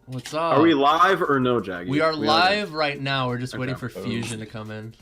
What's up? Are we live or no, Jaggy? We are live right now. We're just waiting for Fusion to come in.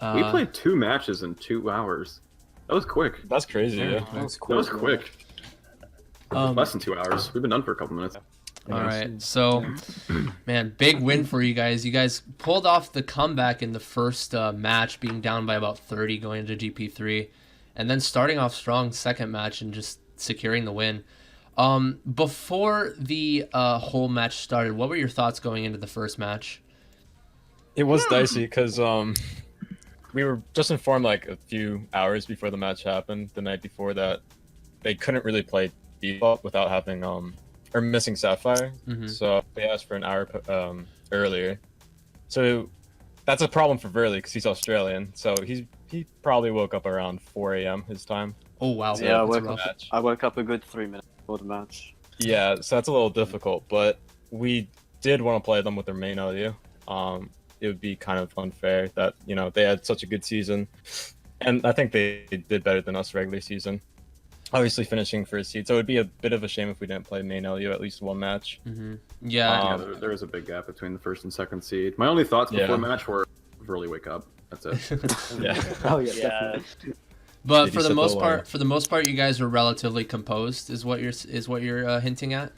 We played 2 matches in 2 hours. That was quick. That's crazy. Yeah. That was quick. Less than 2 hours. We've been done for a couple minutes. All right, so, man, big win for you guys. You guys pulled off the comeback in the first match, being down by about 30 going into GP3, and then starting off strong second match and just securing the win. Before the whole match started, what were your thoughts going into the first match? It was dicey because we were just informed like a few hours before the match happened, the night before, that they couldn't really play default without having or missing Sapphire. So they asked for an hour earlier. So that's a problem for Verley because he's Australian. So he probably woke up around 4 a.m. his time. Oh wow! So yeah, I woke up a good 3 minutes before the match. Yeah, so that's a little difficult, but we did want to play them with their main audio. It would be kind of unfair that, you know, they had such a good season, and I think they did better than us regular season. Obviously finishing first seed, so it would be a bit of a shame if we didn't play main LU at least one match. Yeah, there is a big gap between the first and second seed. My only thoughts before match were really wake up. That's it. Yeah. Oh yeah, definitely. But for the most part, you guys were relatively composed. Is what you're hinting at?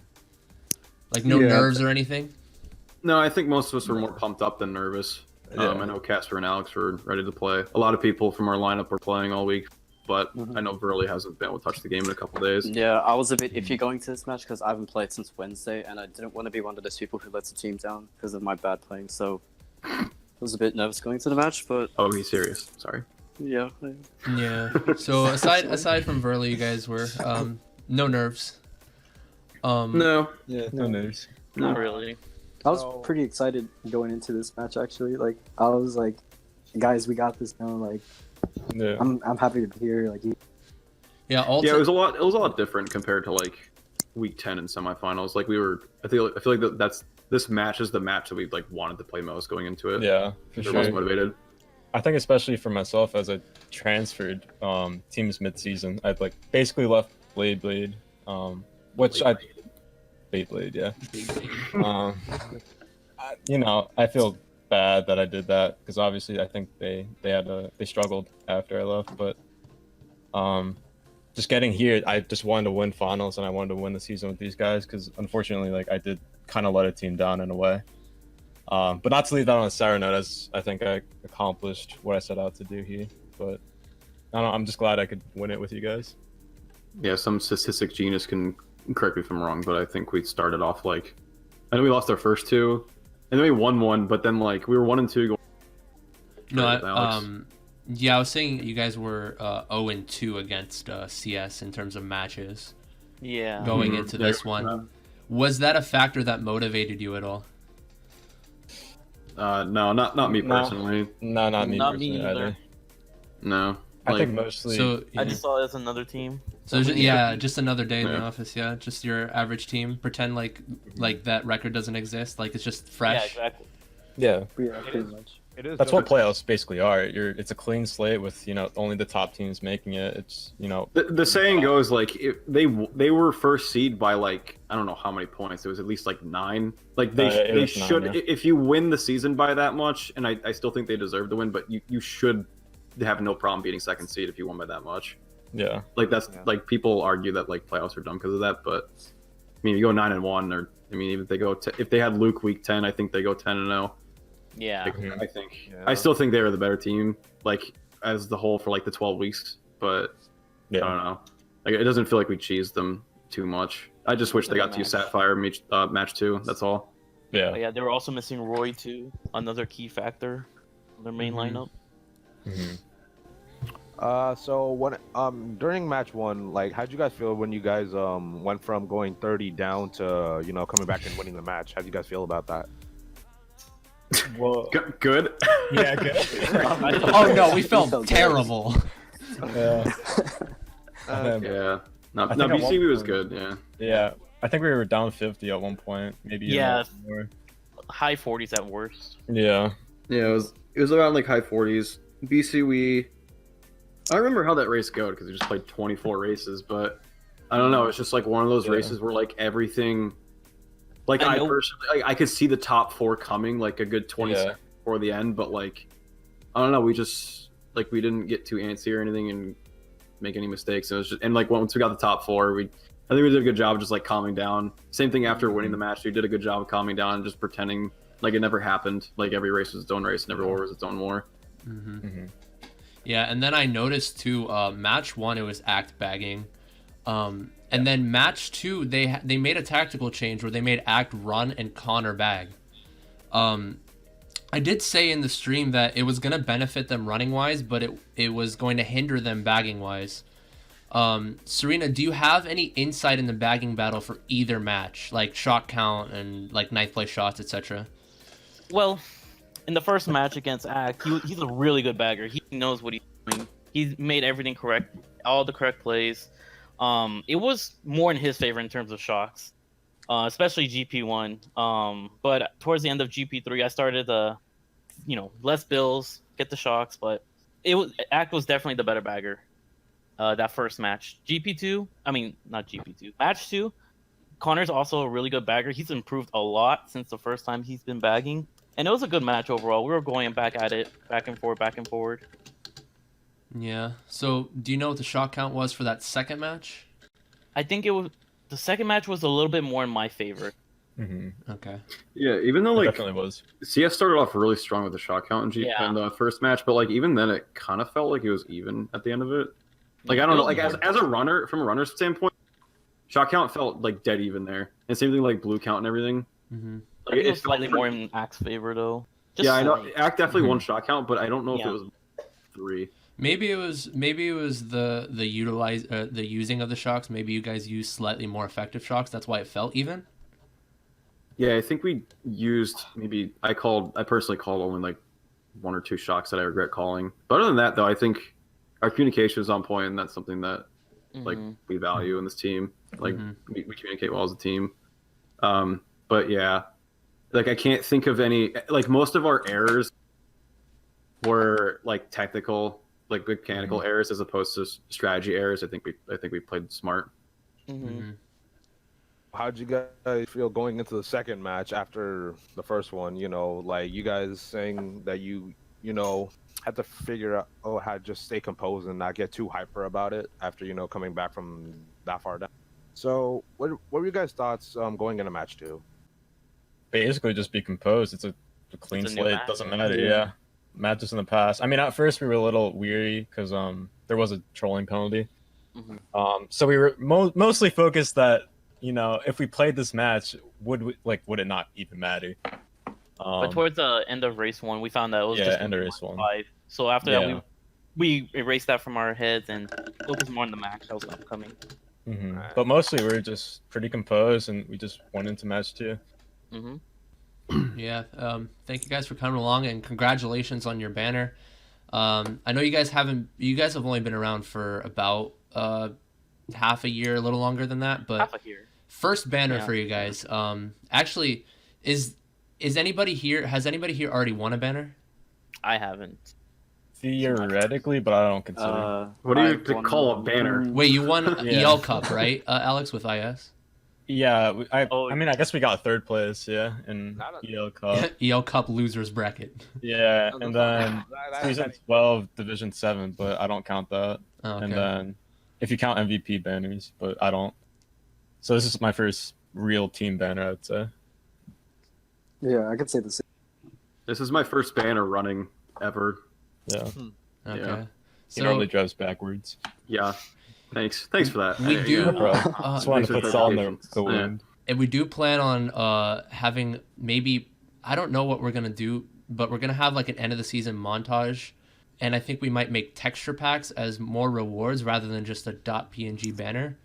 Like no nerves or anything? No, I think most of us were more pumped up than nervous. I know Casper and Alex were ready to play. A lot of people from our lineup were playing all week, but I know Verley hasn't been able to touch the game in a couple of days. Yeah, I was a bit iffy going to this match because I haven't played since Wednesday, and I didn't want to be one of those people who lets the team down because of my bad playing. So I was a bit nervous going to the match, but oh, he's serious. Sorry. Yeah. Yeah. So aside from Verley, you guys were no nerves. No. Yeah, no nerves. Not really. I was pretty excited going into this match actually. Like I was like, guys, we got this now. Like, yeah. I'm happy to be here. Like, yeah, it was a lot different compared to like week 10 in semifinals. Like I feel like this match is the match that we like wanted to play most going into it. Yeah, for sure. Most motivated. I think especially for myself as I transferred teams mid-season, I'd like basically left Blade, which Beyblade, yeah. You know, I feel bad that I did that because obviously I think they struggled after I left, but just getting here, I just wanted to win finals and I wanted to win the season with these guys because unfortunately, like I did kind of let a team down in a way. But not to leave that on a sour note, as I think I accomplished what I set out to do here. But I don't know, I'm just glad I could win it with you guys. Yeah, some statistic genius can correct me if I'm wrong, but I think we started off like, I know we lost our first 2, and then we won 1, but then like we were 1 and 2 going. No, yeah, I was saying you guys were 0 and 2 against CS in terms of matches. Yeah. Going into this one, was that a factor that motivated you at all? No, not me personally. No, not me Not personally me either. No. I think mostly. So I just saw it as another team. So just another day in the office. Yeah, just your average team. Pretend like that record doesn't exist. Like it's just fresh. Yeah, exactly. Yeah. pretty much. It is. That's what playoffs basically are. It's a clean slate with, you know, only the top teams making it. It's, you know, the saying goes like they were first seed by like I don't know how many points. It was at least like 9. Like they should 9, yeah. If you win the season by that much, and I still think they deserve to win, but you should have no problem beating second seed if you won by that much. Yeah. Like that's like people argue that like playoffs are dumb because of that, but I mean you go 9-1, or I mean even if they go if they had Luke week 10, I think they go 10-0. Yeah. I think I still think they were the better team, like as the whole for like the 12 weeks. But I don't know. Like it doesn't feel like we cheesed them too much. I just wish they got to use Sapphire match 2. That's all. Yeah. But yeah, they were also missing Roy too, another key factor in their main lineup. So when during match 1, like how'd you guys feel when you guys went from going 30 down to, you know, coming back and winning the match? How'd you guys feel about that? Well, good. Yeah, good. Oh no, we felt terrible. Yeah. Yeah. No, BCB was good. Yeah. Yeah. I think we were down 50 at one point, maybe. Yeah. More. High 40s at worst. Yeah. Yeah, it was around like high 40s. BCW. I remember how that race go because we just played 24 races, but I don't know. It's just like one of those races where like everything Like I I know- personally, I could see the top 4 coming like a good 20 seconds before the end, but like I don't know, we just like we didn't get too antsy or anything and make any mistakes. It was just, and like once we got the top 4, I think we did a good job of just like calming down. Same thing after winning the match, we did a good job of calming down and just pretending like it never happened. Like every race was its own race and every war was its own war. Yeah, and then I noticed too. Match 1 it was act bagging, and then match 2 they made a tactical change where they made act run and Connor bag. I did say in the stream that it was gonna benefit them running wise, but it was going to hinder them bagging wise. Serena, do you have any insight in the bagging battle for either match, like shot count and like knife play shots, etc.? Well, in the first match against Act, he's a really good bagger. He knows what he's doing. He's made everything correct, all the correct plays. It was more in his favor in terms of shots, especially GP1. But towards the end of GP3, I started less bills, get the shocks, but Act was definitely the better bagger. That first match. Not GP2. Match 2, Connor's also a really good bagger. He's improved a lot since the first time he's been bagging. And it was a good match overall. We were going back at it, back and forward. Yeah. So, do you know what the shot count was for that second match? I think the second match was a little bit more in my favor. Okay. Yeah, even though It like definitely was. CS started off really strong with the shot count in Yeah. in the first match, but like even then it kind of felt like it was even at the end of it. Like I don't know, like as a runner, from a runner's standpoint, shot count felt like dead even there, and same thing like blue count and everything. I think it was slightly more in Act's favor though. Just Yeah, I know. slightly. Act definitely won shot count, but I don't know if Yeah. it was 3. Maybe it was the using of the shocks. Maybe you guys used slightly more effective shocks. That's why it felt even. Yeah, I think we used I personally called only like 1 or 2 shocks that I regret calling. But other than that, though, I think our communication is on point, and that's something that like we value in this team. Like we communicate well as a team. But yeah, like I can't think of any, like most of our errors were like technical, like mechanical errors as opposed to strategy errors. I think we played smart. How'd you guys feel going into the second match after the first one? You know, like you guys saying that you had to figure out how to just stay composed and not get too hyper about it after coming back from that far down. So, what were you guys' thoughts going into match 2? Basically, just be composed. It's a clean It's a new slate. match. Doesn't matter. Yeah. Matches in the past. I mean, at first we were a little weary because there was a trolling penalty. So we were mostly focused that if we played this match, would it not even matter? But towards the end of race 1, we found that it was just end of race 1. 5. So after that, we erased that from our heads and focused more on the match that was upcoming. But mostly we were just pretty composed, and we just went into match 2. Yeah. Thank you guys for coming along, and congratulations on your banner. I know you guys have only been around for about half a year, a little longer than that, but Half a year. first banner for you guys. Actually, has anybody here already won a banner? I haven't. Theoretically, but I don't consider. What do you call a banner? Wait, you won EL Cup, right, Alex, with IS? Yeah, I mean, I guess we got 3rd place, in EL Cup. EL Cup losers bracket. Yeah, and then season 12, Division 7, but I don't count that. Oh, okay. And then if you count MVP banners, but I don't. So this is my first real team banner, I'd say. Yeah, I could say the same. This is my first banner running ever. Yeah. Okay. Yeah. He normally drives backwards. Yeah. Thanks for that. We do. No problem. Just wanted to put salt in the wound. And we do plan on having maybe, I don't know what we're gonna do, but we're gonna have like an end of the season montage, and I think we might make texture packs as more rewards rather than just a .png banner.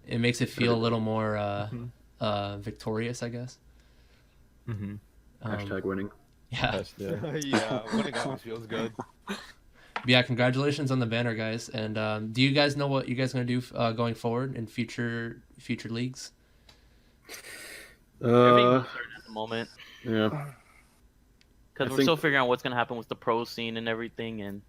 It makes it feel a little more victorious, I guess. Hashtag winning. Yeah. Yeah, winning always feels good. Yeah, congratulations on the banner, guys. And do you guys know what you guys are gonna do going forward in future leagues? Everything's uncertain at the moment. Yeah. Because we're still figuring out what's going to happen with the pro scene and everything, and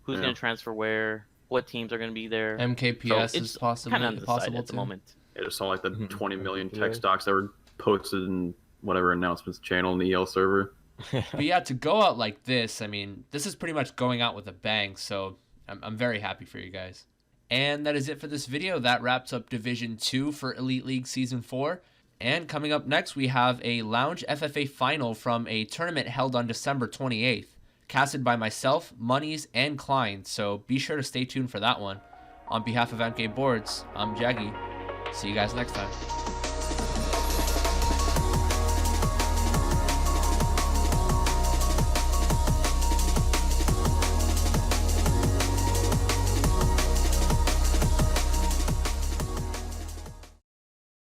who's going to transfer where, what teams are going to be there. MKPS So is possibly kind of undecided possible at the too. moment. I just saw like the 20 million text docs that were posted in whatever announcements channel in the EL server. But yeah, to go out like this, I mean, this is pretty much going out with a bang, so I'm very happy for you guys. And that is it for this video. That wraps up Division 2 for Elite League Season 4. And coming up next, we have a Lounge FFA final from a tournament held on December 28th, casted by myself, Monies, and Klein, so be sure to stay tuned for that one. On behalf of MK Boards, I'm Jaggy. See you guys next time.